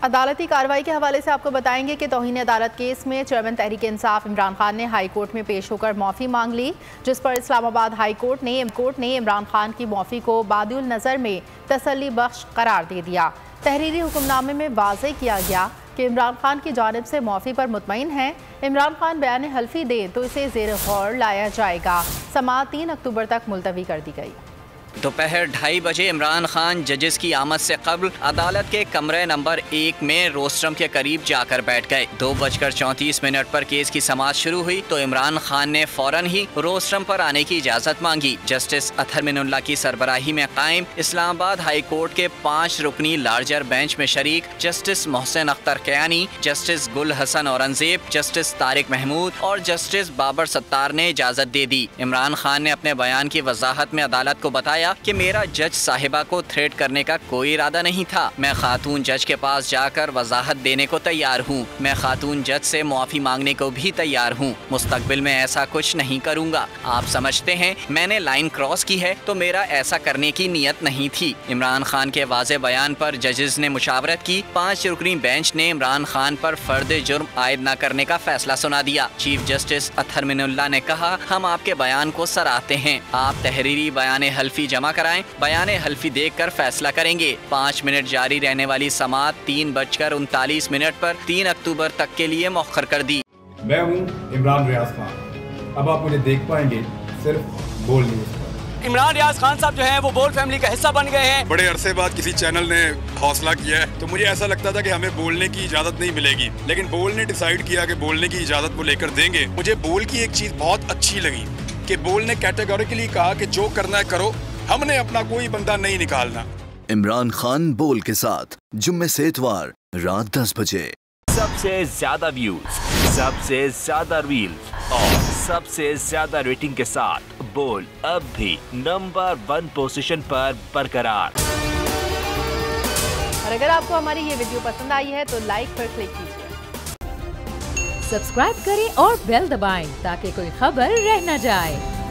अदालती कार्रवाई के हवाले से आपको बताएंगे कि तौहीन अदालत केस में चेयरमैन तहरीक इंसाफ इमरान खान ने हाई कोर्ट में पेश होकर माफ़ी मांग ली, जिस पर इस्लामाबाद हाई कोर्ट ने इमरान खान की माफ़ी को बादिउल नज़र में तसल्ली बख्श करार दे दिया। तहरीरी हुक्मनामे में वाज़ेह किया गया कि इमरान खान की जानिब से माफ़ी पर मुतमईन हैं। इमरान खान बयान हल्फी दें तो इसे ज़ेर गौर लाया जाएगा। समाअत 3 अक्टूबर तक मुलतवी कर दी गई। दोपहर 2:30 बजे इमरान खान जजेस की आमद से कबल अदालत के कमरे नंबर 1 में रोस्ट्रम के करीब जाकर बैठ गए। 2:34 पर केस की समाअत शुरू हुई तो इमरान खान ने फौरन ही रोस्ट्रम पर आने की इजाज़त मांगी। जस्टिस अतहर मिनुल्लाह की सरबराही में कायम इस्लामाबाद हाई कोर्ट के 5 रुकनी लार्जर बेंच में शरीक जस्टिस मोहसिन अख्तर कयानी, जस्टिस गुल हसन औरंगजेब, जस्टिस तारिक महमूद और जस्टिस बाबर सत्तार ने इजाज़त दे दी। इमरान खान ने अपने बयान की वजाहत में अदालत को बताया कि मेरा जज साहिबा को थ्रेट करने का कोई इरादा नहीं था। मैं खातून जज के पास जाकर वजाहत देने को तैयार हूँ। मैं खातून जज से मुआफ़ी मांगने को भी तैयार हूँ। मुस्तकबिल में ऐसा कुछ नहीं करूँगा। आप समझते हैं मैंने लाइन क्रॉस की है तो मेरा ऐसा करने की नीयत नहीं थी। इमरान खान के वाज़े बयान पर जजेस ने मुशावरत की। 5 रुकनी बेंच ने इमरान खान पर फर्द जुर्म आयद न करने का फैसला सुना दिया। चीफ जस्टिस अतहर मिनुल्लाह ने कहा, हम आपके बयान को सराहते हैं। आप तहरीरी बयान हल्फी जमा कराएं, बयान हल्फी देखकर फैसला करेंगे। 5 मिनट जारी रहने वाली समाअत 3:39 पर 3 अक्टूबर तक के लिए मौखर कर दी। मैं हूं इमरान रियाज खान। अब आप मुझे देख पाएंगे सिर्फ बोल न्यूज़ पर। इमरान रियाज खान साहब जो हैं वो बोल फैमिली का हिस्सा बन गए हैं। बड़े अरसे बाद किसी चैनल ने हौसला किया है तो मुझे ऐसा लगता था कि हमें बोलने की इजाजत नहीं मिलेगी, लेकिन बोल ने डिसाइड किया कि बोलने की इजाजत वो लेकर देंगे। मुझे बोल की एक चीज बहुत अच्छी लगी कि बोल ने कैटेगोरिकली कहा कि जो करना है करो, हमने अपना कोई बंदा नहीं निकालना। इमरान खान बोल के साथ जुम्मे से इतवार रात 10 बजे। सबसे ज्यादा व्यूज, सबसे ज्यादा रील्स और सबसे ज्यादा रेटिंग के साथ बोल अब भी नंबर 1 पोजीशन पर बरकरार। और अगर आपको हमारी ये वीडियो पसंद आई है तो लाइक पर क्लिक कीजिए, सब्सक्राइब करें और बेल दबाएं ताकि कोई खबर रह न जाए।